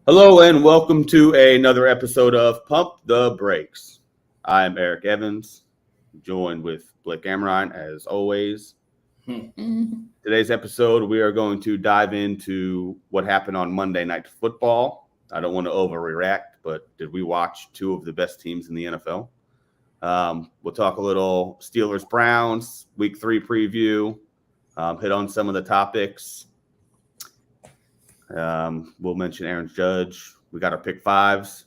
Hello and welcome to another episode of Pump the Brakes. I'm Eric Evans, joined with Blake Amrine as always. Today's episode, we are going to dive into what happened on Monday Night Football. I don't want to overreact, but did we watch two of the best teams in the NFL? We'll talk a little Steelers-Browns, Week 3 preview, hit on some of the topics. We'll mention Aaron Judge. We got our pick fives,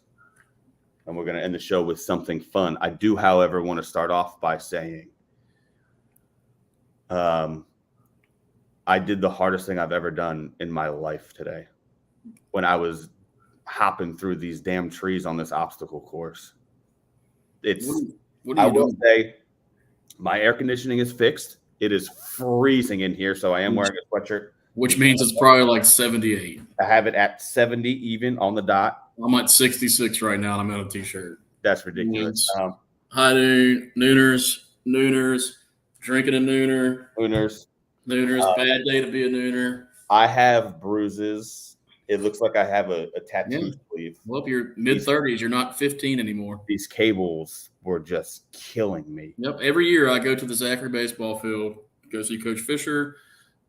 and we're going to end the show with something fun. I do, however, want to start off by saying I did the hardest thing I've ever done in my life today when I was hopping through these damn trees on this obstacle course. I will say my air conditioning is fixed. It is freezing in here, so I am wearing a sweatshirt. Which means it's probably like 78. I have it at 70 even on the dot. I'm at 66 right now, and I'm in a T-shirt. That's ridiculous. High noon, nooners, drinking a nooner. Nooners, bad day to be a nooner. I have bruises. It looks like I have a tattoo sleeve. Well, if you're mid-30s, you're not 15 anymore. These cables were just killing me. Yep. Every year I go to the Zachary baseball field, go see Coach Fisher.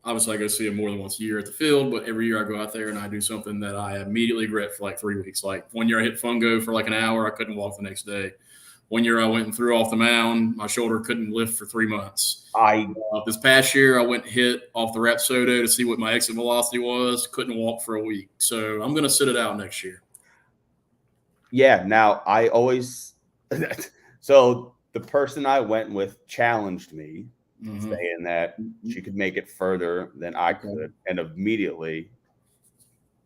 Obviously, I go see him more than once a year at the field, but every year I go out there and I do something that I immediately regret for like 3 weeks. Like 1 year I hit fungo for like an hour. I couldn't walk the next day. 1 year I went and threw off the mound. My shoulder couldn't lift for 3 months. This past year I went and hit off the Rapsodo to see what my exit velocity was. Couldn't walk for a week. So I'm going to sit it out next year. Yeah. Now I always – so the person I went with challenged me. Saying that she could make it further than I could, and immediately,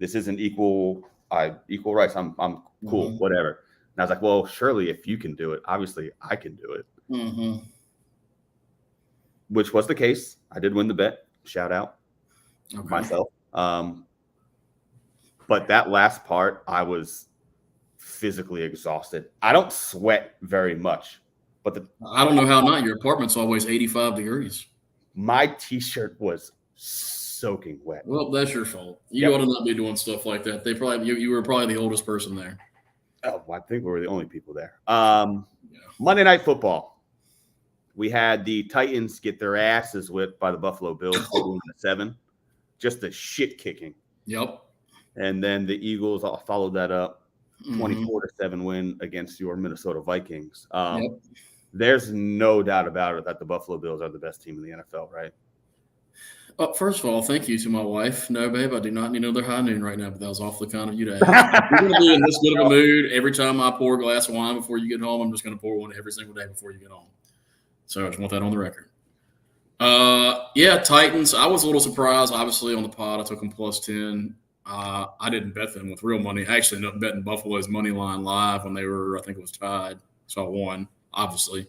this isn't equal rights. I'm cool, whatever. And I was like, well, surely if you can do it, obviously I can do it. Which was the case. I did win the bet. Shout out myself. But that last part, I was physically exhausted. I don't sweat very much. But I don't know how not. Your apartment's always 85 degrees. My T-shirt was soaking wet. Well, that's your fault. You ought to not be doing stuff like that. You were probably the oldest person there. Oh, I think we were the only people there. Monday Night Football. We had the Titans get their asses whipped by the Buffalo Bills 7. Just a shit kicking. Yep. And then the Eagles followed that up. 24-7 win against your Minnesota Vikings. There's no doubt about it that the Buffalo Bills are the best team in the NFL, right? First of all, thank you to my wife. No, babe, I do not need another high noon right now, but that was awfully kind of you to ask. You're going to be in this good of a mood. Every time I pour a glass of wine before you get home, I'm just going to pour one every single day before you get home. So I just want that on the record. Titans. I was a little surprised. Obviously, on the pod, I took them plus 10. I didn't bet them with real money. I actually ended up betting Buffalo's money line live when they were, I think it was tied. So I won, obviously.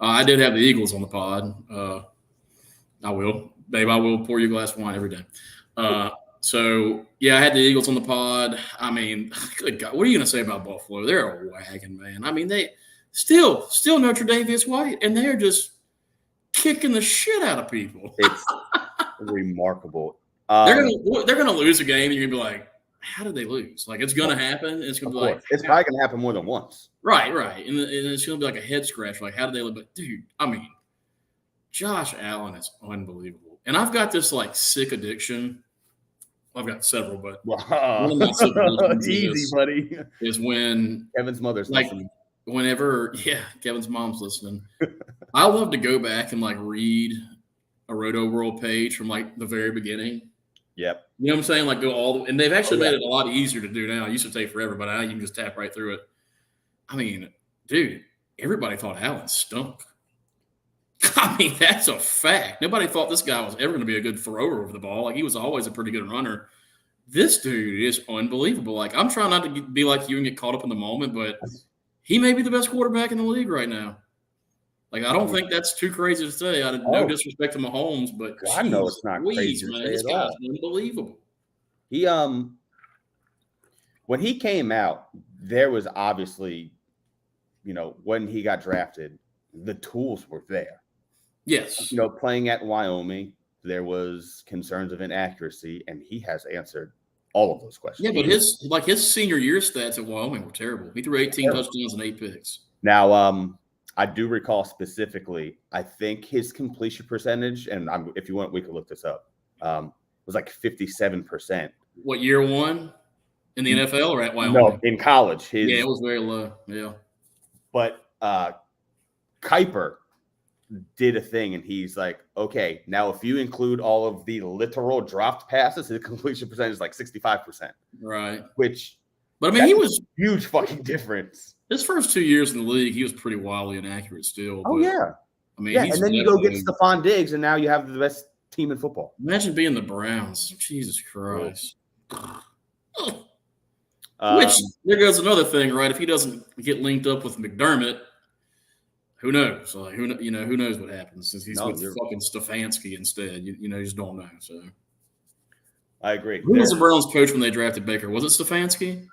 I did have the Eagles on the pod. I will. Babe, I will pour you a glass of wine every day. I had the Eagles on the pod. I mean, good God, what are you going to say about Buffalo? They're a wagon, man. I mean, they still no Tre'Davious White, and they're just kicking the shit out of people. It's remarkable. They're gonna lose a game, and you're gonna be like, "How did they lose?" Like it's gonna happen. It's gonna be like it's probably gonna happen more than once. Right, and it's gonna be like a head scratch. Like, how did they lose? But dude, I mean, Josh Allen is unbelievable, and I've got this like sick addiction. I've got several, but one of my sick addictions easy, buddy. Is when Kevin's mother's like listening. Whenever Kevin's mom's listening. I love to go back and like read a Roto World page from like the very beginning. Yep. You know what I'm saying? Like go and they've actually made it a lot easier to do now. It used to take forever, but now you can just tap right through it. I mean, dude, everybody thought Allen stunk. I mean, that's a fact. Nobody thought this guy was ever going to be a good thrower of the ball. Like he was always a pretty good runner. This dude is unbelievable. Like I'm trying not to be like you and get caught up in the moment, but he may be the best quarterback in the league right now. Like, I don't think that's too crazy to say. No disrespect to Mahomes, but I know it's not crazy man. to say This at guy's all. unbelievable. He when he came out, there was obviously, when he got drafted, the tools were there. Yes. Playing at Wyoming, there was concerns of inaccuracy, and he has answered all of those questions. Yeah, but his senior year stats at Wyoming were terrible. He threw 18 touchdowns and 8 picks. Now, I do recall specifically, I think his completion percentage, and if you want, we could look this up, was like 57%. What, year one in the NFL or at Wyoming? No, in college. Yeah, it was very low. Yeah. But Kuiper did a thing, and he's like, okay, now if you include all of the literal dropped passes, his completion percentage is like 65%. Right. But I mean, he was huge fucking difference. His first 2 years in the league, he was pretty wildly inaccurate still. Oh, yeah. I mean, and then you go get Stephon Diggs, and now you have the best team in football. Imagine being the Browns. Jesus Christ. Which, there goes another thing, right? If he doesn't get linked up with McDermott, who knows? Like, who knows what happens since he's with fucking Stefanski instead. You just don't know. So I agree. Who was the Browns coach when they drafted Baker? Was it Stefanski?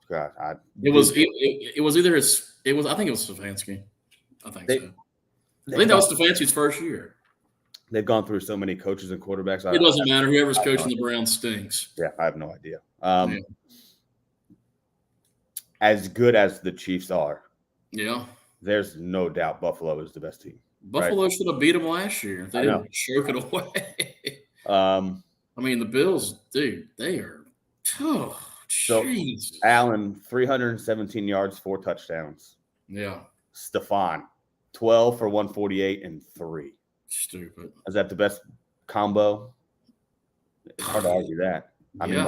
God, it was either his. It was. I think it was Stefanski. I think so. I think that was Stefanski's first year. They've gone through so many coaches and quarterbacks. It doesn't matter. Whoever's coaching the Browns stinks. Yeah, I have no idea. As good as the Chiefs are, there's no doubt Buffalo is the best team. Buffalo should have beat them last year. They didn't choke it away. I mean, the Bills, dude, they are. Oh, so Allen, 317 yards, 4 touchdowns. Yeah. Stephon, 12 for 148 and 3. Stupid. Is that the best combo? It's hard to argue that. I mean,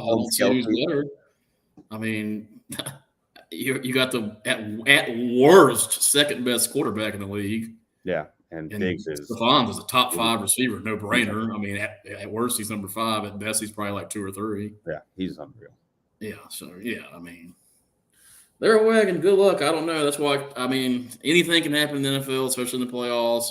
you got the at worst second best quarterback in the league. Yeah, and Diggs is Stephon is a top 5 receiver, no brainer. I mean, at worst he's number 5. At best he's probably like 2 or 3. Yeah, he's unreal. Yeah, so I mean, they're a wagon. Good luck. I don't know. That's why anything can happen in the NFL, especially in the playoffs.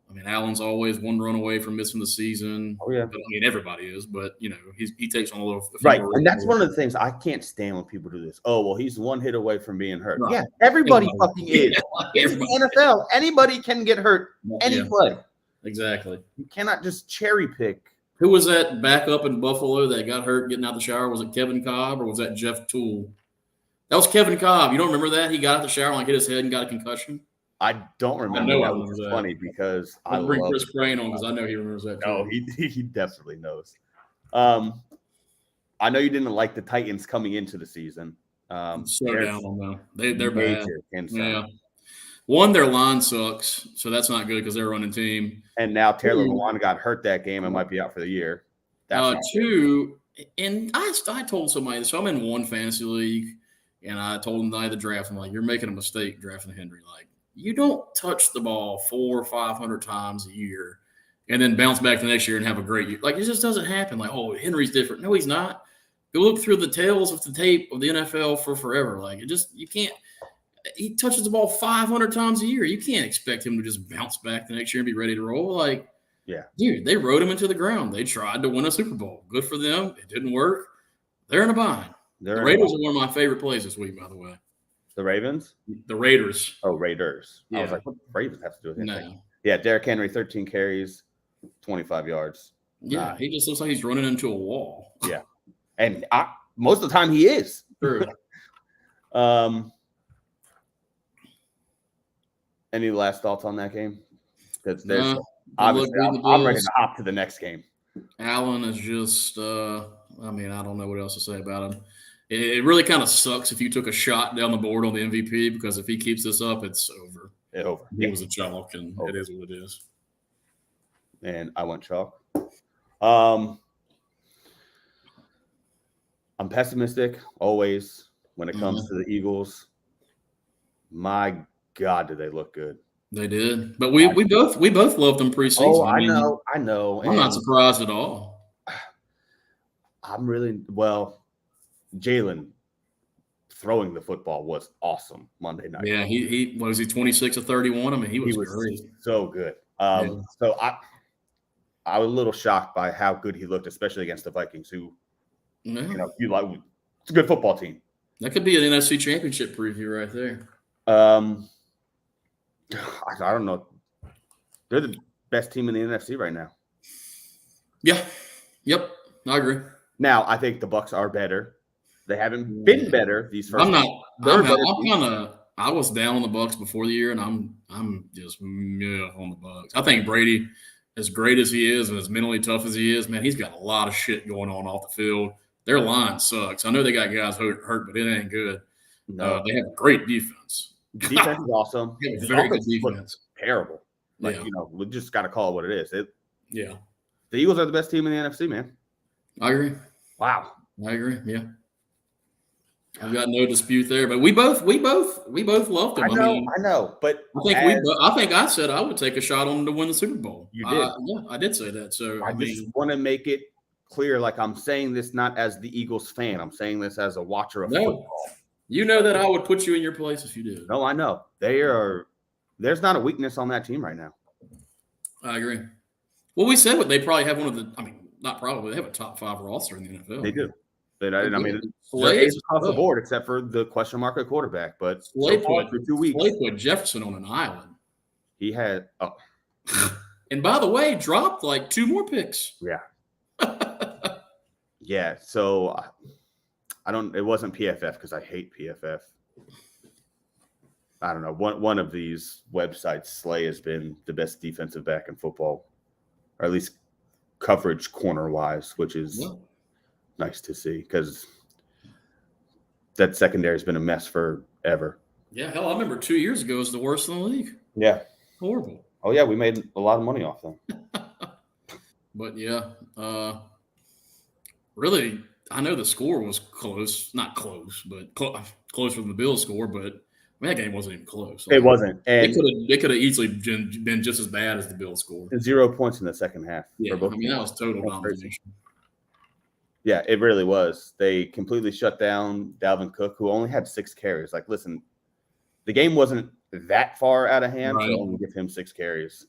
I mean, Allen's always one run away from missing the season. Oh, yeah. But, everybody is. But, he takes on a little – right, and that's one of the things I can't stand when people do this. Oh, well, he's one hit away from being hurt. Right. Yeah, everybody fucking is. It's the NFL. Anybody can get hurt. Any play. Exactly. You cannot just cherry pick. Who was that backup in Buffalo that got hurt getting out the shower? Was it Kevin Cobb or was that Jeff Toole? That was Kevin Cobb. You don't remember that? He got out the shower and hit his head and got a concussion. I don't remember. That was funny because I'll bring Chris Crane on because I know he remembers that. No, he definitely knows. I know you didn't like the Titans coming into the season. Slow down on them. They're bad. Yeah. One, their line sucks, so that's not good because they're a running team. And now Taylor Lewan got hurt that game and might be out for the year. Two, and I told somebody, so I'm in one fantasy league, and I told them the night of the draft, I'm like, you're making a mistake drafting Henry. Like, you don't touch the ball 400 or 500 times a year and then bounce back the next year and have a great year. Like, it just doesn't happen. Like, oh, Henry's different. No, he's not. Go look through the tails of the tape of the NFL for forever. Like, you can't. He touches the ball 500 times a year. You can't expect him to just bounce back the next year and be ready to roll. Like, yeah, dude, they rode him into the ground. They tried to win a Super Bowl. Good for them. It didn't work. They're in a bind. The Raiders are one of my favorite plays this week, by the way. The Ravens? The Raiders. Oh, Raiders. Yeah. I was like, what do the Ravens have to do with anything? No. Yeah, Derrick Henry, 13 carries, 25 yards. Yeah, he just looks like he's running into a wall. Yeah. And most of the time he is. True. Any last thoughts on that game? Because there's obviously I'm ready to hop to the next game. Allen is just I don't know what else to say about him. It really kind of sucks if you took a shot down the board on the MVP because if he keeps this up, it's over. It's over. He was a chalk, and it is what it is. And I went chalk. I'm pessimistic always when it comes to the Eagles. My God, did they look good? They did, but we both loved them preseason. Oh, I know. I'm not surprised at all. I'm really Jalen throwing the football was awesome Monday night. Yeah, he was 26 of 31. I mean, he was great. So good. So I was a little shocked by how good he looked, especially against the Vikings, who it's a good football team. That could be an NFC Championship preview right there. I don't know. They're the best team in the NFC right now. Yeah. Yep. I agree. Now, I think the Bucks are better. They haven't been better these first. I was down on the Bucks before the year, and I'm just on the Bucks. I think Brady, as great as he is and as mentally tough as he is, man, he's got a lot of shit going on off the field. Their line sucks. I know they got guys hurt, but it ain't good. No, they have a great defense. Defense is awesome. Very good defense. Terrible. We just got to call it what it is. The Eagles are the best team in the NFC, man. I agree. Wow. I agree. Yeah. I've got no dispute there, but we both loved them. I know, but I think I said I would take a shot on them to win the Super Bowl. You did. I did say that. So I just want to make it clear, like I'm saying this not as the Eagles fan. I'm saying this as a watcher of football. You know that I would put you in your place if you did. No, I know. There's not a weakness on that team right now. I agree. Well, we said they probably have one of the. I mean, not probably. They have a top 5 roster in the NFL. They do. I mean, it's across the board except for the question mark at quarterback. But Slay for 2 weeks, Slay put Jefferson on an island. He had. Oh. And by the way, dropped like 2 more picks. Yeah. Yeah. So I don't. It wasn't PFF because I hate PFF. I don't know. One of these websites, Slay has been the best defensive back in football, or at least coverage corner wise, which is nice to see because that secondary has been a mess forever. Yeah, hell, I remember 2 years ago was the worst in the league. Yeah, horrible. Oh yeah, we made a lot of money off them. But yeah, really, I know the score was close, not close, but closer than the Bills score, but. I mean, that game wasn't even close. It wasn't. And they could have easily been just as bad as the Bills score. 0 points in the second half. Yeah, I mean, that was total domination. Yeah, it really was. They completely shut down Dalvin Cook, who only had 6 carries. Like, listen, the game wasn't that far out of hand, so only give him 6 carries.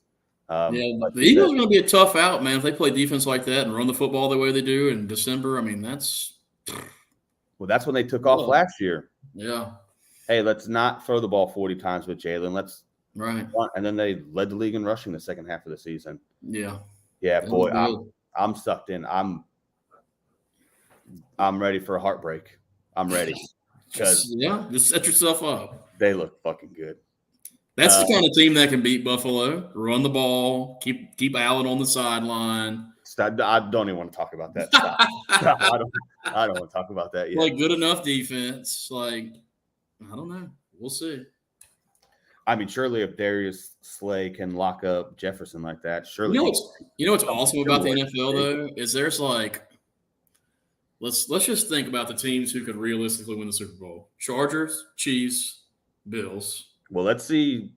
The Eagles are going to be a tough out, man. If they play defense like that and run the football the way they do in December, I mean, that's – Well, that's when they took off last year. Yeah. Hey, let's not throw the ball 40 times with Jalen. Let's run. And then they led the league in rushing the second half of the season. Yeah. Yeah, boy, I'm sucked in. I'm ready for a heartbreak. I'm ready. Just set yourself up. They look fucking good. That's the kind of team that can beat Buffalo. Run the ball, keep Allen on the sideline. I don't even want to talk about that. Stop. I don't want to talk about that yet. Like good enough defense. Like I don't know. We'll see. I mean, surely if Darius Slay can lock up Jefferson like that, surely. You know what's awesome about the NFL though is there's like, let's just think about the teams who could realistically win the Super Bowl: Chargers, Chiefs, Bills. Well, let's see.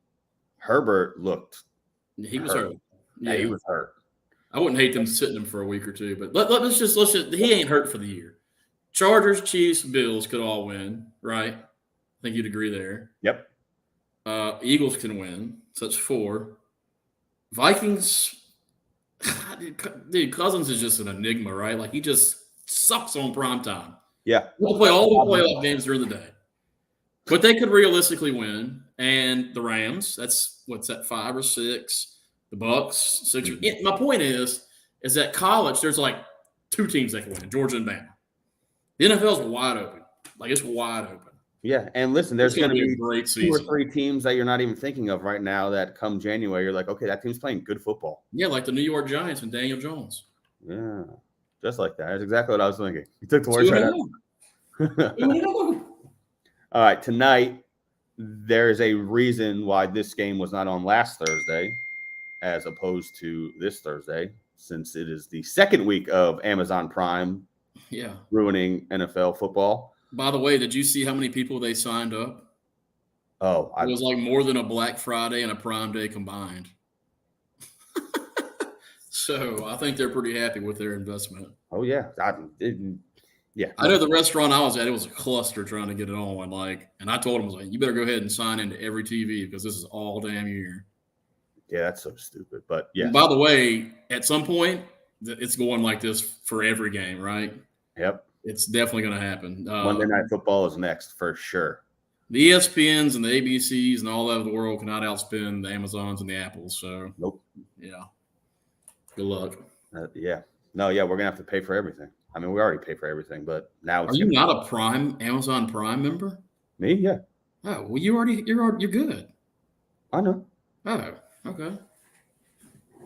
Herbert looked. He was hurt. Yeah, he was hurt. I wouldn't hate them sitting him for a week or two, but let's just he ain't hurt for the year. Chargers, Chiefs, Bills could all win, right? I think you'd agree there. Yep. Eagles can win, so that's 4. Vikings, dude, Cousins is just an enigma, right? Like he just sucks on prime time. Yeah. We'll play all the playoff games during the day. But they could realistically win. And the Rams, that's what's that, 5 or 6. The Bucks, 6. My point is that college, there's like 2 teams that can win, Georgia and Bama. The NFL's wide open. Like it's wide open. Yeah, and listen, there's going to be a great 2 or 3 teams that you're not even thinking of right now that come January, you're like, okay, that team's playing good football. Yeah, like the New York Giants and Daniel Jones. Yeah, just like that. That's exactly what I was thinking. You took the words right out. All right, tonight, there is a reason why this game was not on last Thursday as opposed to this Thursday, since it is the second week of Amazon Prime ruining NFL football. By the way, did you see how many people they signed up? Oh, it was like more than a Black Friday and a Prime Day combined. So I think they're pretty happy with their investment. Oh, yeah. I know the restaurant I was at, it was a cluster trying to get it on. And I told them, I was like, you better go ahead and sign into every TV because this is all damn year. Yeah, that's so stupid. But yeah. By the way, at some point, it's going like this for every game, right? Yep. It's definitely going to happen. Monday Night Football is next for sure. The ESPNs and the ABCs and all over the world cannot outspend the Amazons and the Apples. So, nope. Yeah. Good luck. Yeah. No, yeah, we're going to have to pay for everything. I mean, we already pay for everything, but now Are you not a Amazon Prime member? me? Yeah. Oh, well, you're good. I know. Oh, okay.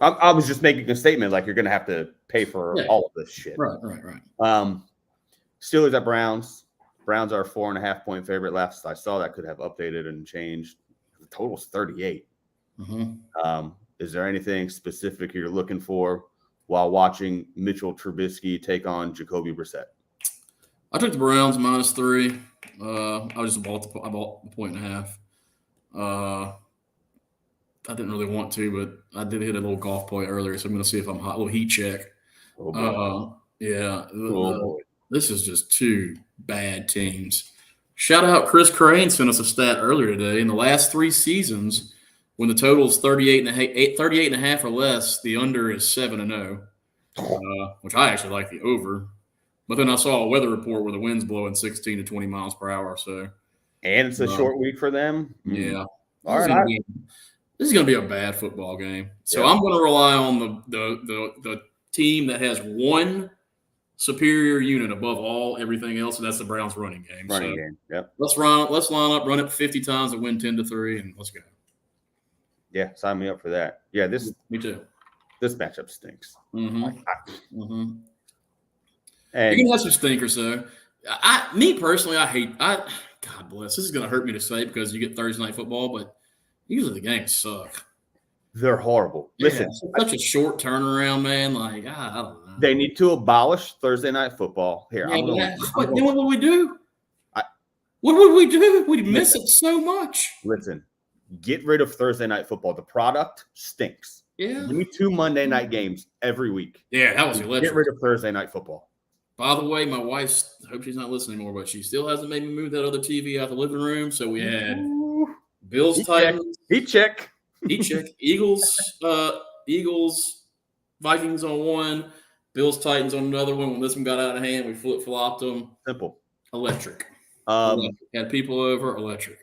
I was just making a statement like you're going to have to pay for all of this shit. Right. Steelers at Browns. Browns are 4.5-point favorite. Last I saw, that could have updated and changed. The total's 38. Mm-hmm. Is there anything specific you're looking for while watching Mitchell Trubisky take on Jacoby Brissett? I took the Browns -3. I bought the 1.5. I didn't really want to, but I did hit a little golf play earlier, so I'm going to see if I'm hot. A little heat check. Oh, boy. Yeah. Boy. This is just two bad teams. Shout out Chris Crane sent us a stat earlier today. In the last 3 seasons, when the total is 38.5 or less, the under is 7-0, which I actually like the over. But then I saw a weather report where the wind's blowing 16 to 20 miles per hour. So, and it's a short week for them. Yeah. All right. This is going to be a bad football game. So I'm going to rely on the team that has one superior unit above everything else, and that's the Browns running game. Yep. Let's line up, run it 50 times and win 10-3, and let's go. Yeah, sign me up for that. Yeah, me too. This matchup stinks. Mm-hmm. And you can have some stinkers though. Me personally, God bless. This is going to hurt me to say because you get Thursday night football, but usually the games suck. They're horrible. Listen, it's such a short turnaround, man. Like, I don't know. They need to abolish Thursday night football. Here, what would we do? What would we do? We'd miss it so much. Listen, get rid of Thursday night football. The product stinks. Yeah. Give me 2 Monday night games every week. Yeah, that was electric. Get rid of Thursday night football. By the way, my wife, I hope she's not listening anymore, but she still hasn't made me move that other TV out the living room. So we had Bills, Titans. Heat check. Eagles, Vikings on one, Bills, Titans on another one. When this one got out of hand, we flip-flopped them. Simple. Electric. Had people over, electric.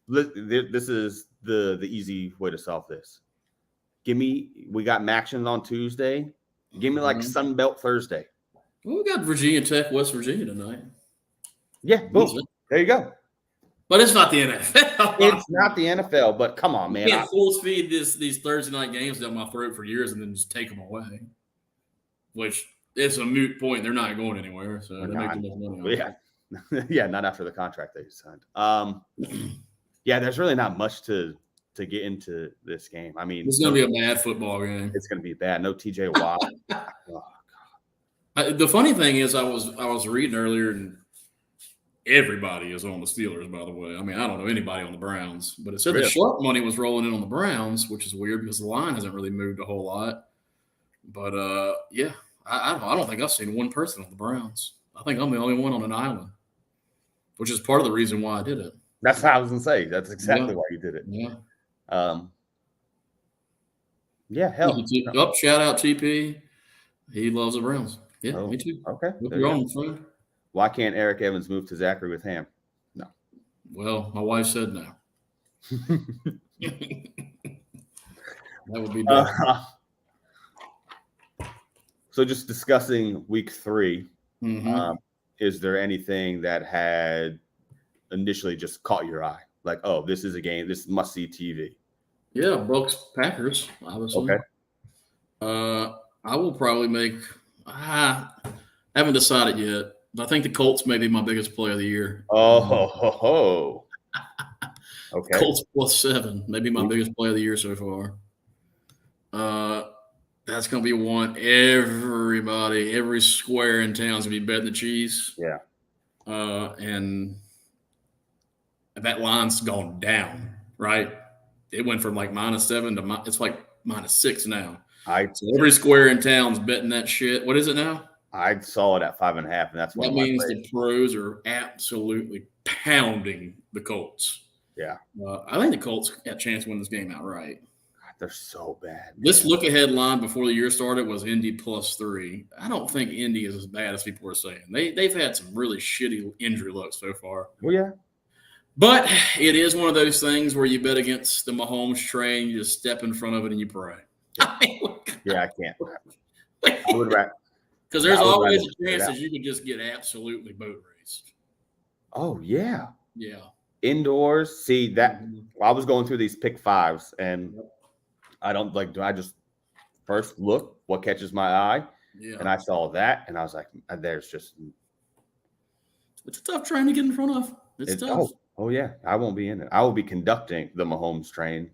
This is the easy way to solve this. We got Mactions on Tuesday. Give me like Sun Belt Thursday. Well, we got Virginia Tech, West Virginia tonight. Yeah, boom. There you go. But it's not the NFL. It's not the NFL, but come on, man. You can't force feed these Thursday night games down my throat for years and then just take them away. Which is a moot point. They're not going anywhere. So they make too much money on it. Yeah, not after the contract they signed. Yeah, there's really not much to get into this game. I mean, it's going to be a bad football game. It's going to be bad. No TJ Watt. The funny thing is, I was reading earlier, and everybody is on the Steelers, by the way. I mean, I don't know anybody on the Browns, but it said the sharp money was rolling in on the Browns, which is weird because the line hasn't really moved a whole lot. But, yeah, I don't think I've seen one person on the Browns. I think I'm the only one on an island, which is part of the reason why I did it. That's what I was going to say. That's exactly why you did it. Yeah. Yeah, hell. Shout out TP. He loves the Browns. Yeah, me too. Okay. You're on, friend. Why can't Eric Evans move to Zachary with Ham? No. Well, my wife said no. That would be bad. So just discussing week 3, is there anything that had initially just caught your eye? Like, oh, this is a game, this must-see TV. Yeah, Bucks Packers, obviously. Okay. I will probably make I haven't decided yet. But I think the Colts may be my biggest play of the year. Oh. Okay. Colts +7, maybe my biggest play of the year so far. That's going to be one. Every square in town is going to be betting the Chiefs. Yeah. And that line's gone down, right? It went from like -7 to it's like -6 now. So every square in town's betting that shit. What is it now? I saw it at 5.5, and that's why. That means the pros are absolutely pounding the Colts. Yeah. I think the Colts got a chance to win this game outright. They're so bad. Man. This look-ahead line before the year started was Indy +3. I don't think Indy is as bad as people are saying. They've had some really shitty injury luck so far. Well, yeah. But it is one of those things where you bet against the Mahomes train, you just step in front of it and you pray. Yeah, I can't. I would rather. Because there's I would always rather a figure it chance out. that you could just get absolutely boat raced. Oh yeah, Yeah. indoors. See that Mhm. I was going through these pick fives, and Yep. I don't like. Do I just first look what catches my eye, Yeah. and I saw that, and I was like, there's just It's a tough train to get in front of. It's tough. oh yeah, I won't be in it. I will be conducting the Mahomes train,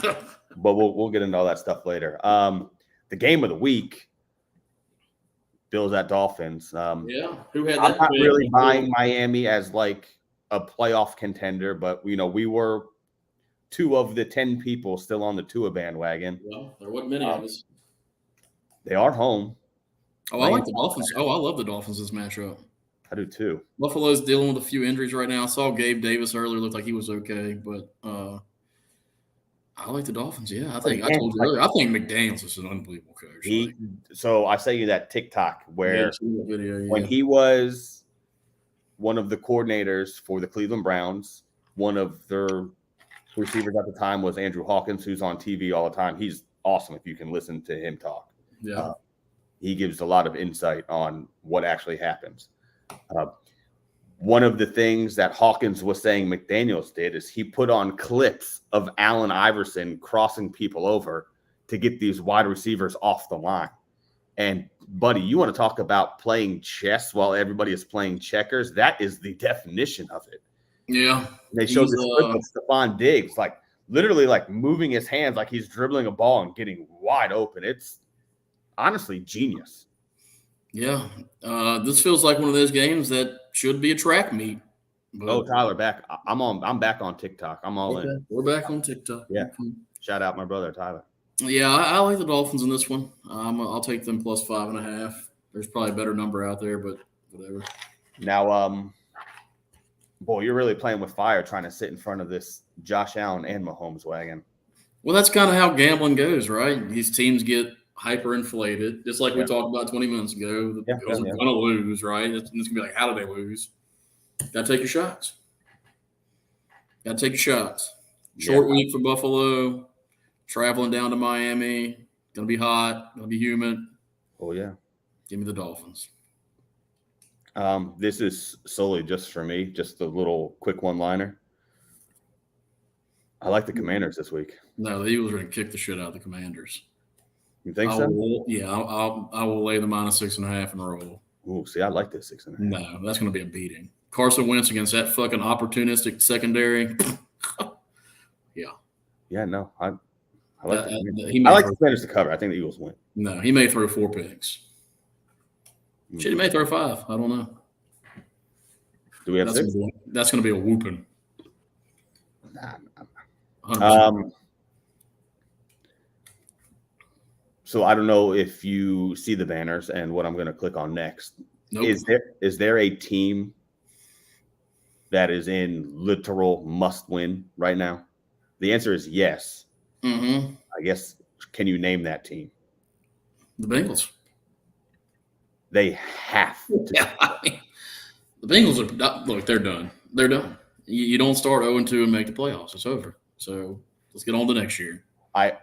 but we'll get into all that stuff later. The game of the week, Bills at Dolphins. Yeah. Who had I'm that not pick? really buying Miami as like a playoff contender, but we were 2 of the 10 people still on the Tua bandwagon. Well, there wasn't many of us. They are home. Oh, I like the Dolphins. Oh, I love the Dolphins this matchup. I do too. Buffalo's dealing with a few injuries right now. I saw Gabe Davis earlier. Looked like he was okay, but I like the Dolphins. Yeah, I told you earlier. I think McDaniels is an unbelievable coach. So I say you that TikTok where video, when he was one of the coordinators for the Cleveland Browns, one of their receivers at the time was Andrew Hawkins, who's on TV all the time. He's awesome if you can listen to him talk. Yeah. He gives a lot of insight on what actually happens. One of the things that Hawkins was saying McDaniels did is he put on clips of Allen Iverson crossing people over to get these wide receivers off the line. And, buddy, you want to talk about playing chess while everybody is playing checkers? That is the definition of it. Yeah. They showed this clip of Stephon Diggs, like literally like moving his hands like he's dribbling a ball and getting wide open. It's honestly genius. Yeah. This feels like one of those games that should be a track meet. But Tyler, back. I'm back on TikTok. I'm all in. We're back on TikTok. Yeah. Shout out my brother Tyler. Yeah, I like the Dolphins in this one. I'll take them plus 5.5. There's probably a better number out there, but whatever. Now, boy, you're really playing with fire trying to sit in front of this Josh Allen and Mahomes wagon. Well, that's kind of how gambling goes, right? These teams get hyperinflated, just like we talked about 20 minutes ago. The Bills are going to lose, right? It's going to be like, how did they lose? Got to take your shots. Short week for Buffalo. Traveling down to Miami. Going to be hot. Going to be humid. Oh, yeah. Give me the Dolphins. This is solely just for me, just a little quick one-liner. I like the Commanders this week. No, the Eagles are going to kick the shit out of the Commanders. You think so? I will lay the minus 6.5 and roll. Ooh, see, I like this 6.5. No, that's going to be a beating. Carson Wentz against that fucking opportunistic secondary. Yeah, no, I like the Commanders to cover. I think the Eagles win. No, he may throw 4 picks. Shit, he may throw 5. I don't know. Do we have 6? That's going to be a whooping. So I don't know if you see the banners and what I'm going to click on next. Nope. Is there a team that is in literal must-win right now? The answer is yes. Mm-hmm. I guess, can you name that team? The Bengals. They have to. Yeah, I mean, the Bengals are – look, they're done. They're done. You don't start 0-2 and make the playoffs. It's over. So let's get on to next year. I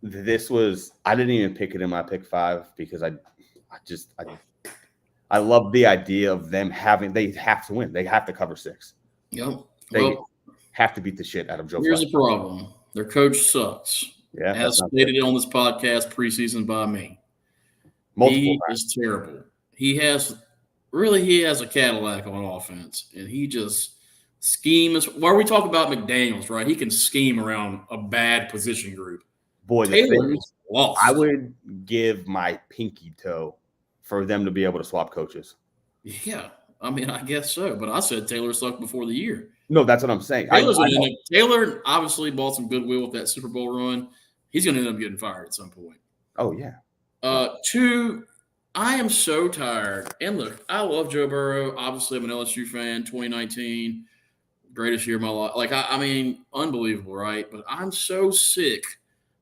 didn't even pick it in my pick 5 because I love the idea of them they have to win. They have to cover 6. Yep. They have to beat the shit out of Joe. Here's the problem. Their coach sucks. Yeah. As stated on this podcast preseason by me. He is terrible. He has a Cadillac on offense, and he just schemes. Why we talk about McDaniels, right? He can scheme around a bad position group. Boy, Taylor's lost. I would give my pinky toe for them to be able to swap coaches. Yeah, I mean, I guess so. But I said Taylor sucked before the year. No, that's what I'm saying. Taylor obviously bought some goodwill with that Super Bowl run. He's going to end up getting fired at some point. Oh, yeah. 2, I am so tired. And look, I love Joe Burrow. Obviously, I'm an LSU fan. 2019, greatest year of my life. Like, I mean, unbelievable, right? But I'm so sick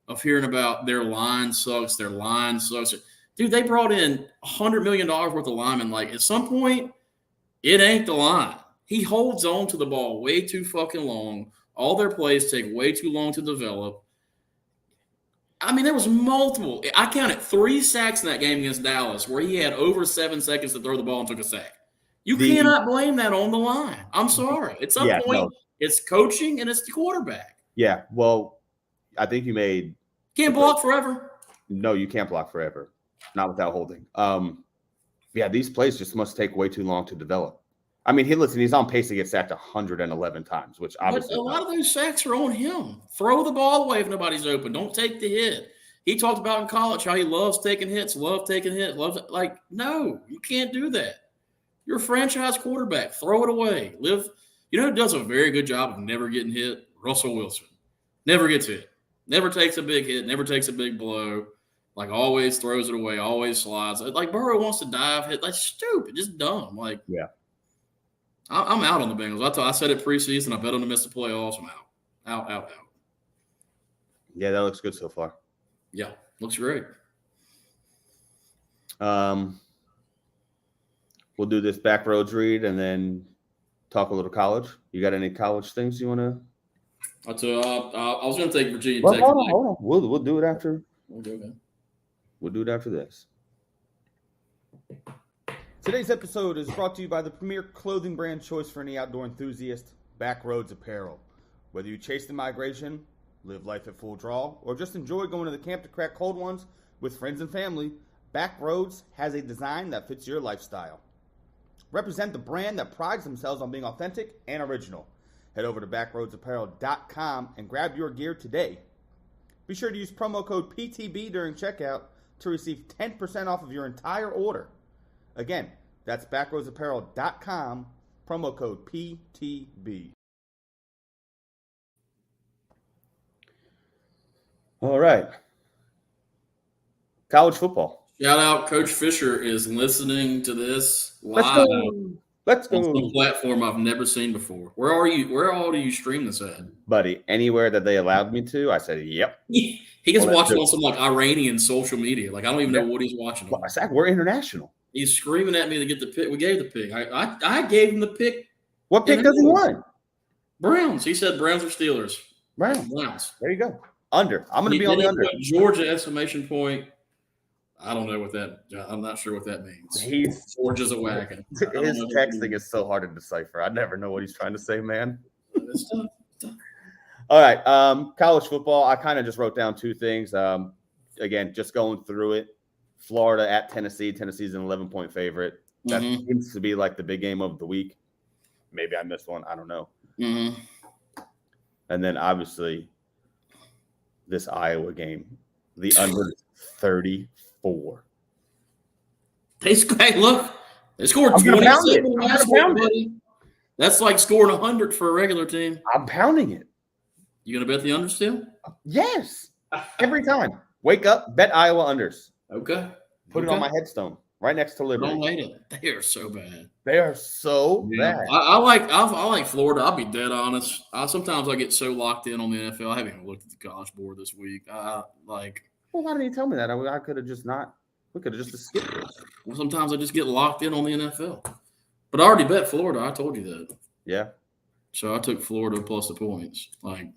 of hearing about their line sucks. Dude, they brought in $100 million worth of linemen. Like, at some point, it ain't the line. He holds on to the ball way too fucking long. All their plays take way too long to develop. I mean, there was multiple. I counted 3 sacks in that game against Dallas where he had over 7 seconds to throw the ball and took a sack. You cannot blame that on the line. I'm sorry. At some point, it's coaching and it's the quarterback. Yeah, well, I think you made – Can't block forever. No, you can't block forever. Not without holding. Yeah, these plays just must take way too long to develop. I mean, he's on pace to get sacked 111 times, which obviously. But a lot of those sacks are on him. Throw the ball away if nobody's open. Don't take the hit. He talked about in college how he loves taking hits, loves it. Like, no, you can't do that. You're a franchise quarterback. Throw it away. You know who does a very good job of never getting hit? Russell Wilson. Never gets hit. Never takes a big hit. Never takes a big blow. Like, always throws it away. Always slides. Like, Burrow wants to dive, hit. Like, stupid. Just dumb. Like, yeah. I'm out on the Bengals. I said it preseason. I bet them to miss the playoffs. I'm out. Yeah, that looks good so far. Yeah, looks great. We'll do this backroads read and then talk a little college. You got any college things you want to? I was going to take Virginia Tech. Hold on. We'll do it after. Okay. We'll do it after this. Today's episode is brought to you by the premier clothing brand choice for any outdoor enthusiast, Backroads Apparel. Whether you chase the migration, live life at full draw, or just enjoy going to the camp to crack cold ones with friends and family, Backroads has a design that fits your lifestyle. Represent the brand that prides themselves on being authentic and original. Head over to backroadsapparel.com and grab your gear today. Be sure to use promo code PTB during checkout to receive 10% off of your entire order. Again, that's backroadsapparel.com, promo code PTB. All right. College football. Shout out, Coach Fisher is listening to this live. Let's go. On some platform I've never seen before. Where are you? Where all do you stream this at? Buddy, anywhere that they allowed me to, I said, yep. He gets watched on some like Iranian social media. Like, I don't even know what he's watching. Well, we're international. He's screaming at me to get the pick. We gave the pick. I gave him the pick. What pick does he want? Browns. He said Browns or Steelers. Browns. There you go. Under. I'm going to be on the under. Georgia exclamation point. I don't know what that. I'm not sure what that means. Georgia's a wagon. His texting is so hard to decipher. I never know what he's trying to say, man. It's tough. All right. College football. I kind of just wrote down 2 things. Again, just going through it. Florida at Tennessee. Tennessee's an 11-point favorite. That seems to be like the big game of the week. Maybe I missed one. I don't know. Mm-hmm. And then obviously this Iowa game, the under 34. Hey, look, they scored 27 last week, buddy. That's like scoring 100 for a regular team. I'm pounding it. You gonna bet the under still? Yes, every time. Wake up, bet Iowa unders. Okay. Put it on my headstone, right next to Liberty. Don't hate it. They are so bad. They are so bad. I like Florida. I'll be dead honest. Sometimes I get so locked in on the NFL. I haven't even looked at the college board this week. Well, why didn't you tell me that? I could have just not. We could have just skipped it. Well, sometimes I just get locked in on the NFL. But I already bet Florida. I told you that. Yeah. So I took Florida plus the points. Like,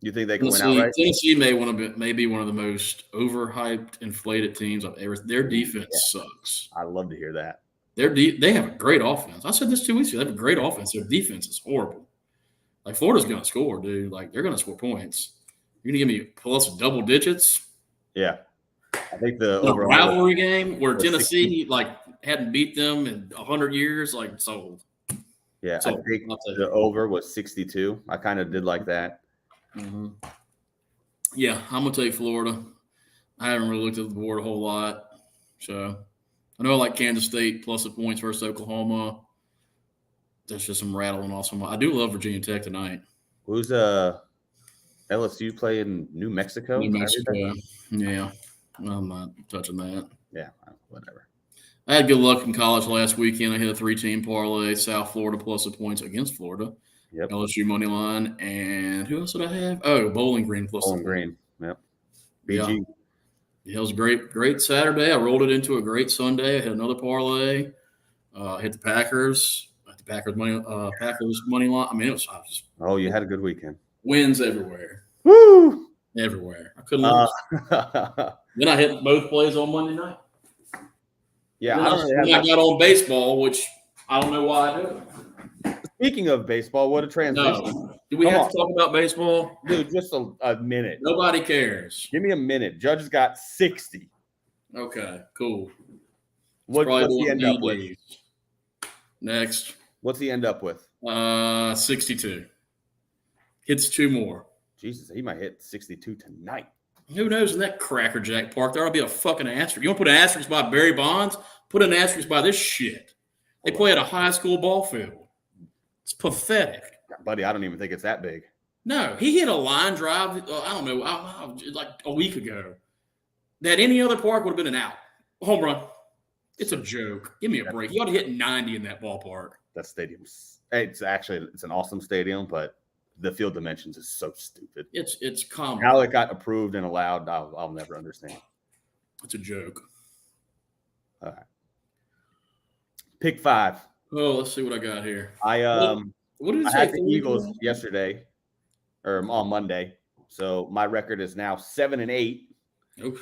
you think they can win outright? Tennessee may be one of the most overhyped, inflated teams I've ever. Their defense sucks. I love to hear that. They have a great offense. I said this 2 weeks ago. They have a great offense. Their defense is horrible. Like, Florida's going to score, dude. Like, they're going to score points. You're going to give me plus double digits? Yeah. I think the rivalry game where Tennessee hadn't beat them in 100 years, sold. Yeah, I think the over was 62. I kind of did like that. Mm-hmm. Yeah, I'm gonna take Florida. I haven't really looked at the board a whole lot, so I know I like Kansas State plus the points versus Oklahoma. There's just some rattling off some. I do love Virginia Tech tonight. Who's LSU playing New Mexico? New Mexico. Yeah, I'm not touching that. Yeah, whatever. I had good luck in college last weekend. I hit a 3-team parlay, South Florida plus the points against Florida. Yep. LSU money line, and who else did I have? Oh, Bowling Green plus Bowling Green. Yep. BG. Yeah, it was a great Saturday. I rolled it into a great Sunday. I had another parlay. Hit the Packers. Packers money line. I mean, it was oh, you had a good weekend. Wins everywhere. Woo! Everywhere. I couldn't lose. Then I hit both plays on Monday night. Yeah, I got on baseball, which I don't know why I do. Speaking of baseball, what a transition. No. Do we have to talk about baseball? Dude, just a minute. Nobody cares. Give me a minute. Judge has got 60. Okay, cool. What's he end up with? Next. What's he end up with? 62. Hits 2 more. Jesus, he might hit 62 tonight. Who knows? In that Cracker Jack Park, there ought to be a fucking asterisk. You want to put an asterisk by Barry Bonds? Put an asterisk by this shit. They play at a high school ball field. It's pathetic. Buddy, I don't even think it's that big. No, he hit a line drive, I don't know, like a week ago. That any other park would have been an out. Home run. It's a joke. Give me a break. You ought to hit 90 in that ballpark. That stadium's it's an awesome stadium, but the field dimensions is so stupid. It's common. How it got approved and allowed, I'll never understand. It's a joke. All right. Pick 5. Oh, let's see what I got here. I had the Eagles yesterday, or on Monday. So my record is now 7-8. You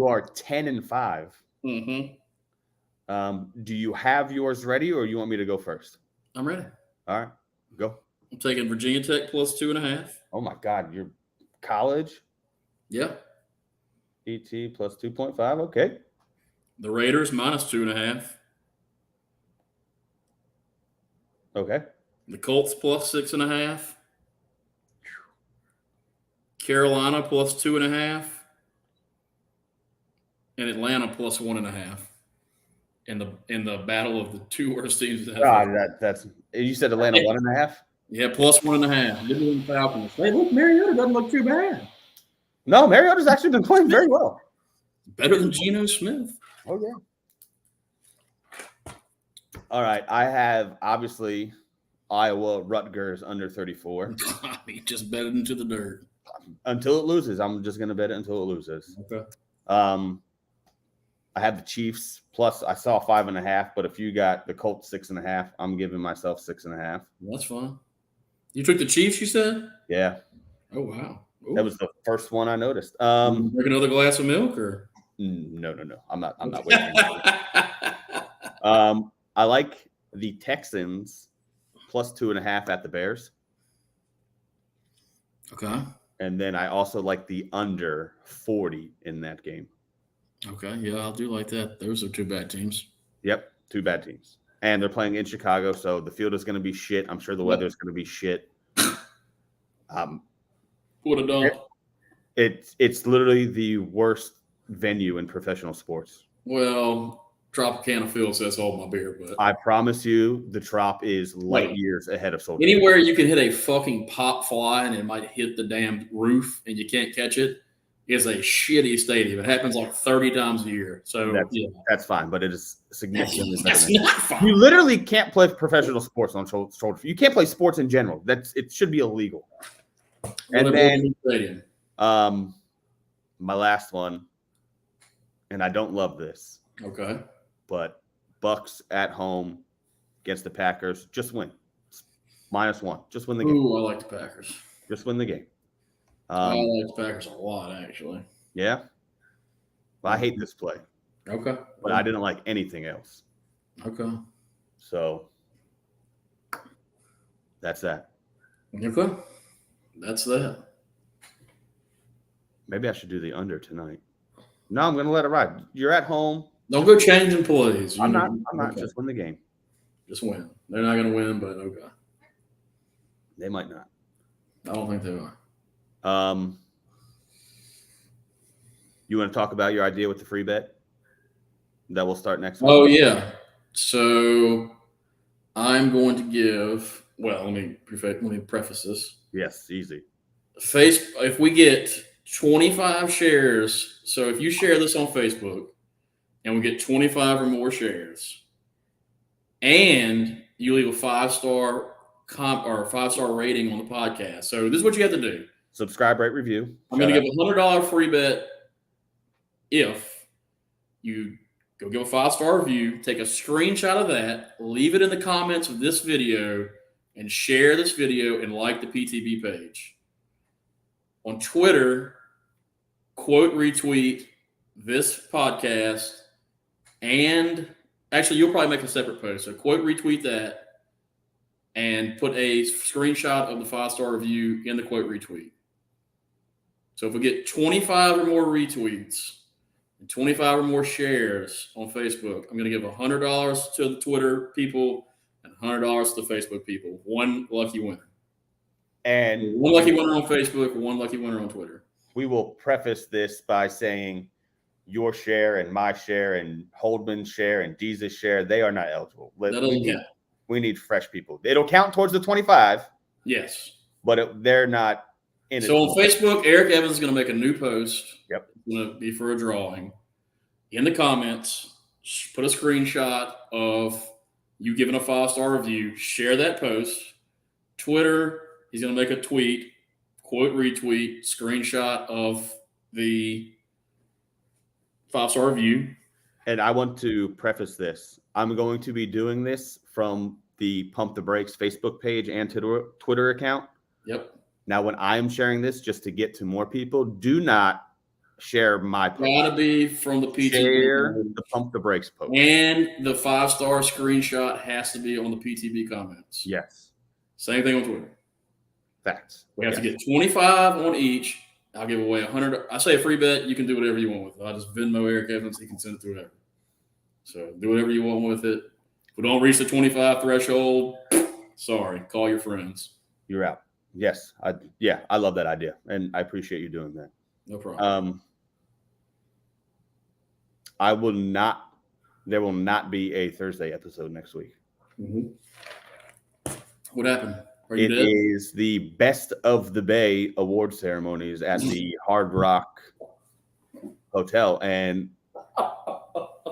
are 10-5. Mm-hmm. Do you have yours ready, or you want me to go first? I'm ready. All right, go. I'm taking Virginia Tech plus 2.5. Oh my God, you're college? Yeah. ET plus 2.5. Okay. The Raiders minus 2.5. Okay. The Colts plus 6.5. Carolina plus 2.5. And Atlanta plus 1.5. In the battle of the 2 worst teams. God, that's you said Atlanta 1.5. Yeah, plus 1.5. Give me the Falcons. Hey, look, Mariota doesn't look too bad. No, Mariota's actually been playing very well. Better than Geno Smith. Oh yeah. All right, I have obviously Iowa Rutgers under 34. I mean, just bet it into the dirt Until it loses. I'm just gonna bet it until it loses. Okay. I have the Chiefs plus. I saw 5.5, but if you got the Colts 6.5, I'm giving myself 6.5. That's fine. You took the Chiefs, you said? Yeah. Oh wow. Ooh. That was the first one I noticed. Drink another glass of milk, or no. I'm not waiting. I like the Texans plus 2.5 at the Bears. Okay. And then I also like the under 40 in that game. Okay. Yeah, I do like that. Those are 2 bad teams. Yep, 2 bad teams. And they're playing in Chicago, so the field is going to be shit. I'm sure the weather is going to be shit. What a dump. It's literally the worst venue in professional sports. Well, Tropicana Field says hold my beer, but I promise you the Trop is light years ahead of Soldier. Anywhere you can hit a fucking pop fly and it might hit the damn roof and you can't catch it is a shitty stadium. It happens like 30 times a year. So that's fine, but it is significantly better. That's not fine. You literally can't play professional sports on shoulder. You can't play sports in general. It should be illegal. And then my last one, and I don't love this. Okay. But Bucks at home against the Packers, just win. -1. Just win the game. Ooh, I like the Packers. Just win the game. I like the Packers a lot, actually. Yeah? Well, I hate this play. Okay. But I didn't like anything else. Okay. So that's that. Okay. That's that. Maybe I should do the under tonight. No, I'm going to let it ride. You're at home. Don't go changing plays. I'm not. Okay. Just win the game. Just win. They're not going to win, but okay. They might not. I don't think they are. You want to talk about your idea with the free bet that will start next week? Oh yeah. So I'm going to give. Well, let me preface this. Yes, easy. If we get 25 shares, so if you share this on Facebook and we get 25 or more shares, and you leave a 5-star or 5-star rating on the podcast. So this is what you have to do. Subscribe, rate, review. I'm going to give a $100 free bet if you go give a 5-star review, take a screenshot of that, leave it in the comments of this video, and share this video and like the PTB page. on Twitter, quote retweet this podcast, and actually you'll probably make a separate post. So quote retweet that and put a screenshot of the 5-star review in the quote retweet. So if we get 25 or more retweets and 25 or more shares on Facebook, I'm going to give $100 to the Twitter people and $100 to the Facebook people. One lucky winner. And one lucky winner on Facebook, one lucky winner on Twitter. We will preface this by saying your share and my share and Holdman's share and Deeza's share, they are not eligible. That doesn't count. We need fresh people. It'll count towards the 25. Yes. But they're not in it. So on Facebook, Eric Evans is going to make a new post. Yep. It's going to be for a drawing. In the comments, put a screenshot of you giving a 5-star review. Share that post. Twitter, he's going to make a tweet, quote retweet, screenshot of the 5-star review. And I want to preface this. I'm going to be doing this from the Pump the Brakes Facebook page and Twitter account. Yep. Now, when I'm sharing this, just to get to more people, do not share my post. Gotta be from the PTB. Share the Pump the Brakes post. And the 5-star screenshot has to be on the PTB comments. Yes. Same thing on Twitter. Facts. We have to get 25 on each. I'll give away 100. I say a free bet. You can do whatever you want with it. I'll just Venmo Eric Evans. He can send it to whoever. So do whatever you want with it. If we don't reach the 25 threshold, sorry. Call your friends. You're out. Yes. I love that idea. And I appreciate you doing that. No problem. There will not be a Thursday episode next week. Mm-hmm. What happened? It is the Best of the Bay award ceremonies at the Hard Rock Hotel. And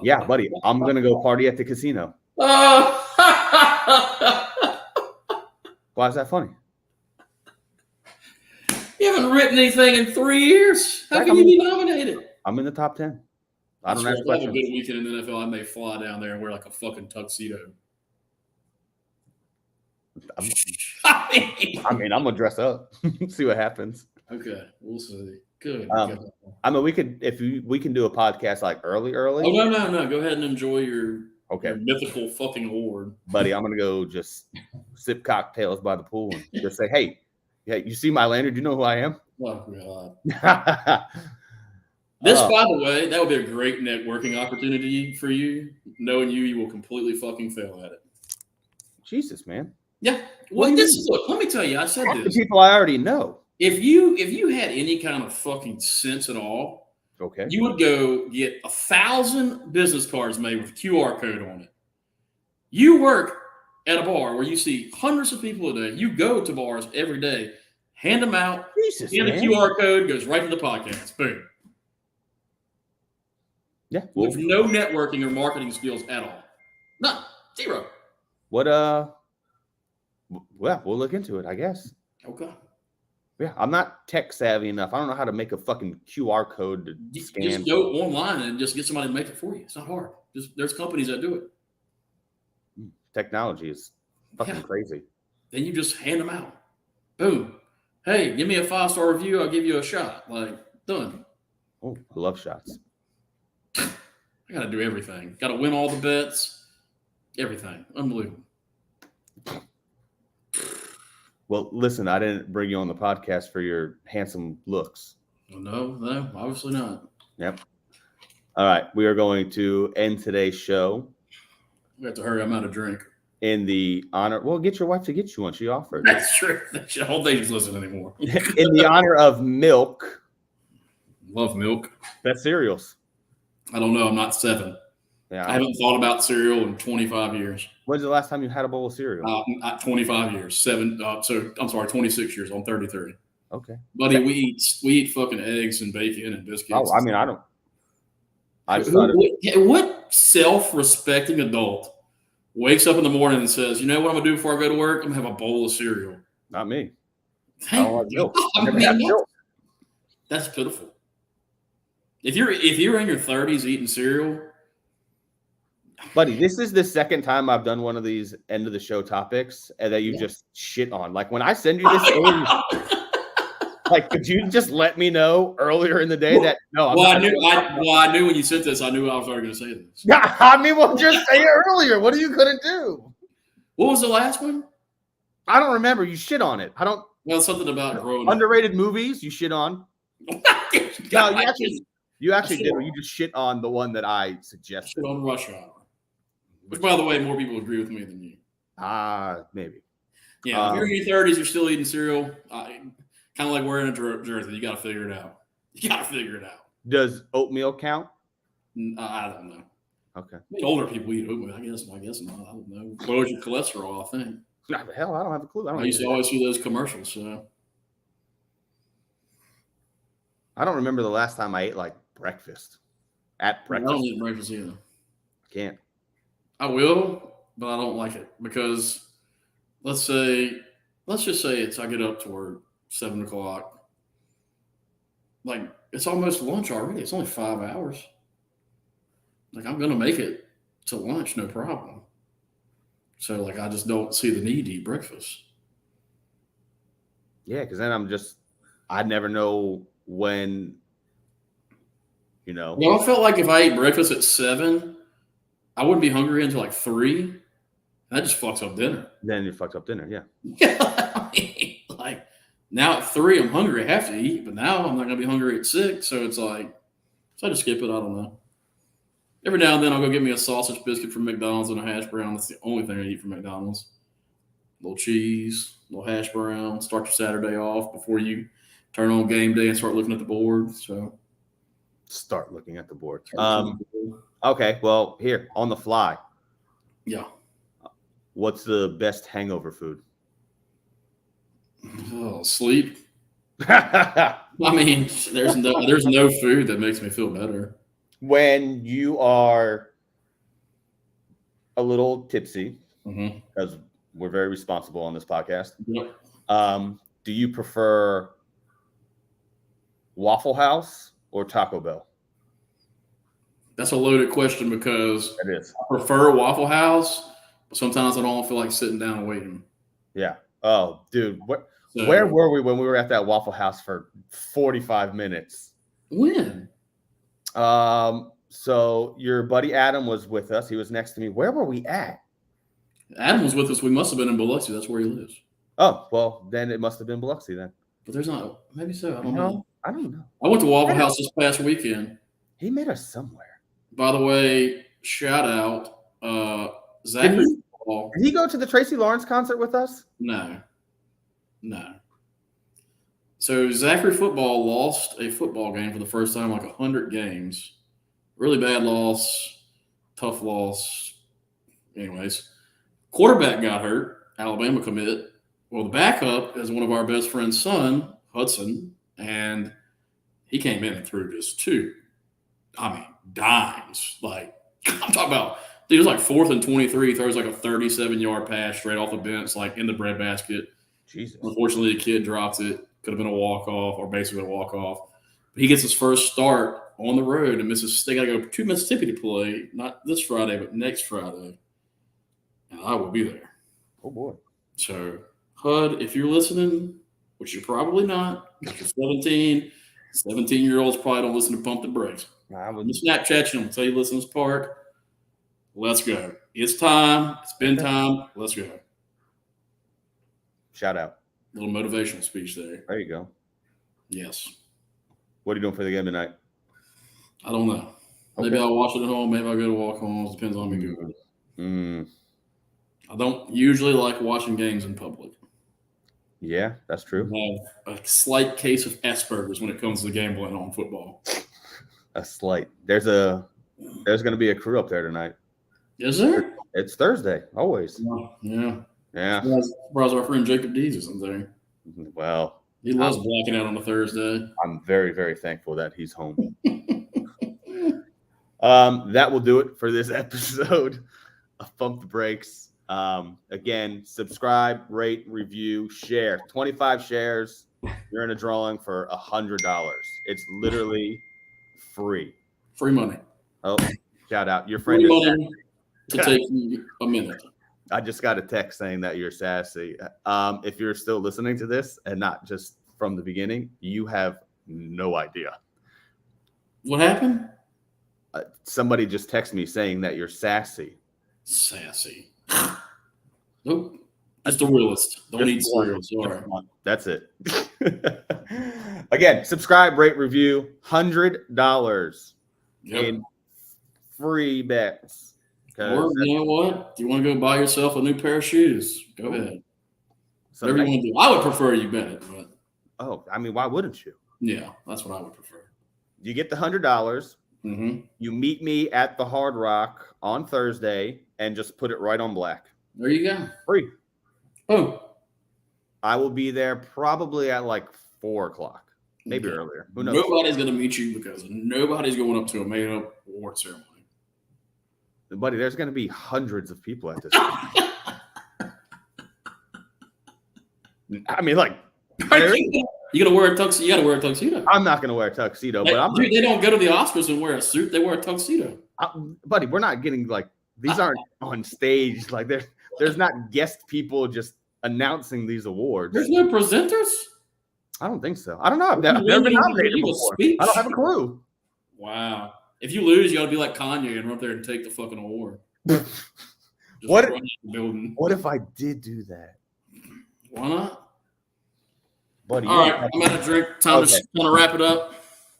yeah, buddy, I'm going to go party at the casino. Why is that funny? You haven't written anything in 3 years. How can you be nominated? I'm in the top 10. I don't ask questions. If I have a questions. good weekend in the NFL, I may fly down there and wear like a fucking tuxedo. I mean, I'm gonna dress up, see what happens. Okay, we'll see. Good. I mean, we can do a podcast like early. Oh no! Go ahead and enjoy your mythical fucking award, buddy. I'm gonna go just sip cocktails by the pool and just say, "Hey, yeah, you see my lanyard? You know who I am?" Oh God. This, by the way, that would be a great networking opportunity for you. Knowing you will completely fucking fail at it. Jesus, man. Yeah. Well, look. Let me tell you. I said this. The people I already know. If you had any kind of fucking sense at all, okay, you would go get 1,000 business cards made with a QR code on it. You work at a bar where you see hundreds of people a day. You go to bars every day, hand them out, Jesus, and the QR code goes right to the podcast. Boom. Yeah. With no networking or marketing skills at all. None. Zero. What well, we'll look into it, I guess. Okay. Yeah, I'm not tech savvy enough. I don't know how to make a fucking QR code to scan. Just go online and just get somebody to make it for you. It's not hard. There's companies that do it. Technology is fucking crazy. Then you just hand them out. Boom. Hey, give me a 5-star review. I'll give you a shot. Like, done. Oh, I love shots. I got to do everything. Got to win all the bets. Everything. Unbelievable. Well, listen, I didn't bring you on the podcast for your handsome looks. No, obviously not. Yep. All right. We are going to end today's show. We have to hurry. I'm out of drink. In the honor, well, get your wife to get you one. She offered. That's true. I don't think she's listening anymore. In the honor of milk. Love milk. Best cereals. I don't know. I'm not 7. Yeah, I haven't thought about cereal in 25 years. When's the last time you had a bowl of cereal? 25 years. 26 years. I'm 33. Okay. Buddy, we eat fucking eggs and bacon and biscuits. Oh, I mean, I don't. What self-respecting adult wakes up in the morning and says, "You know what I'm gonna do before I go to work? I'm gonna have a bowl of cereal." Not me. I don't like milk. That's pitiful. If you're in your 30s eating cereal, buddy, this is the second time I've done one of these end of the show topics and that you just shit on. Like when I send you this, Like, could you just let me know earlier in the day that no? I knew when you said this. I knew I was already going to say this. Yeah, I mean, well, just say it earlier. What are you gonna do? What was the last one? I don't remember. You shit on it. I don't. Well, something about growing underrated movies. You shit on. No, you actually did. You just shit on the one that I suggested. Shit on Rush Hour. Which, by the way, more people agree with me than you. Maybe. Yeah, if you're in your 30s, you're still eating cereal. Kind of like wearing a jersey. You got to figure it out. Does oatmeal count? I don't know. Okay. I mean, older people eat oatmeal. I guess not. I don't know. Lowers your cholesterol, I think. Nah, the hell, I don't have a clue. I used to always see those commercials. So I don't remember the last time I ate like breakfast. At breakfast. I don't eat breakfast either. Can't. I will, but I don't like it because let's just say I get up to work 7 o'clock. Like it's almost lunch already. It's only 5 hours. Like I'm gonna make it to lunch, no problem. So like I just don't see the need to eat breakfast. Yeah, because then I never know when, Well, I felt like if I ate breakfast at 7, I wouldn't be hungry until like 3. That just fucks up dinner. Then you fucked up dinner, yeah. I mean, like now at 3, I'm hungry. I have to eat, but now I'm not gonna be hungry at 6. So it's like, so I just skip it. I don't know. Every now and then I'll go get me a sausage biscuit from McDonald's and a hash brown. That's the only thing I eat from McDonald's. A little cheese, a little hash brown. Start your Saturday off before you turn on game day and start looking at the board. So start looking at the board. Okay, well, here on the fly. Yeah. What's the best hangover food? Oh, sleep. I mean, there's no food that makes me feel better. When you are a little tipsy, because we're very responsible on this podcast, do you prefer Waffle House or Taco Bell? That's a loaded question because it is. I prefer Waffle House, but sometimes I don't feel like sitting down and waiting. Yeah. Oh, dude. Where were we when we were at that Waffle House for 45 minutes? When? So your buddy Adam was with us. He was next to me. Where were we at? Adam was with us. We must have been in Biloxi. That's where he lives. Oh, well, then it must have been Biloxi then. But there's not. Maybe so. I don't know. I don't know. I went to Waffle House this past weekend. He made us somewhere. By the way, shout out Zachary. Did he go to the Tracy Lawrence concert with us? No. So Zachary football lost a football game for the first time in like 100 games. Really bad loss, tough loss. Anyways, quarterback got hurt, Alabama commit. Well, the backup is one of our best friend's son, Hudson, and he came in and threw just dimes. Like, I'm talking about, dude, it was like 4th and 23, throws like a 37-yard pass straight off the bench, like in the breadbasket. Jesus. Unfortunately, the kid dropped it. Could have been a walk-off or basically a walk-off. But he gets his first start on the road, and they got to go to Mississippi to play, not this Friday, but next Friday. And I will be there. Oh, boy. So, Hud, if you're listening, which you're probably not, because you're 17, 17-year-olds probably don't listen to Pump the Brakes. I'm going to Snapchat you and tell you listen to this part. Let's go. It's time. It's been time. Let's go. Shout out. Little motivational speech there. There you go. Yes. What are you doing for the game tonight? I don't know. Maybe I'll watch it at home. Maybe I'll go to walk-ons. Depends on me good. I don't usually like watching games in public. Yeah, that's true. I have a slight case of Asperger's when it comes to gambling on football. A slight. There's going to be a crew up there tonight. Is there? It's Thursday, always. Yeah. Yeah. Surprise our friend Jacob Dees isn't there. Well, he loves blacking out on a Thursday. I'm very, very thankful that he's home. That will do it for this episode of Pump the Brakes. Again, subscribe, rate, review, share. 25 shares. You're in a drawing for $100. It's literally free. Free money. Oh, shout out. Your friend free money to take you a minute. I just got a text saying that you're sassy. If you're still listening to this and not just from the beginning. You have no idea. What happened? Somebody just texted me saying that you're sassy. Sassy. Nope. Just a realist. Don't eat cereal. Sorry. That's it. Again, subscribe, rate, review. $100 in free bets. Or you know what? If you want to go buy yourself a new pair of shoes, go ahead. Whatever you want to do. I would prefer you bet it, but why wouldn't you? Yeah, that's what I would prefer. You get the $100. Mm-hmm. You meet me at the Hard Rock on Thursday and just put it right on black. There you go. Free. Oh. I will be there probably at like 4:00, maybe earlier. Who knows? Nobody's going to meet you because nobody's going up to a made-up award ceremony. Buddy, there's going to be hundreds of people at this. I mean, like, you got to wear a tuxedo. You got to wear a tuxedo. I'm not going to wear a tuxedo, but they don't go to the Oscars and wear a suit. They wear a tuxedo. Buddy, we're not getting like these aren't on stage. Like there's not guest people just announcing these awards. There's no presenters. I don't think so. I don't know. I've never been nominated before. I don't have a clue. Wow. If you lose, you got to be like Kanye and run up there and take the fucking award. What if I did do that? Why not? Buddy, all right, I'm at a drink. Time to wrap it up.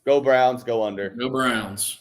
Go Browns, go under. Go Browns.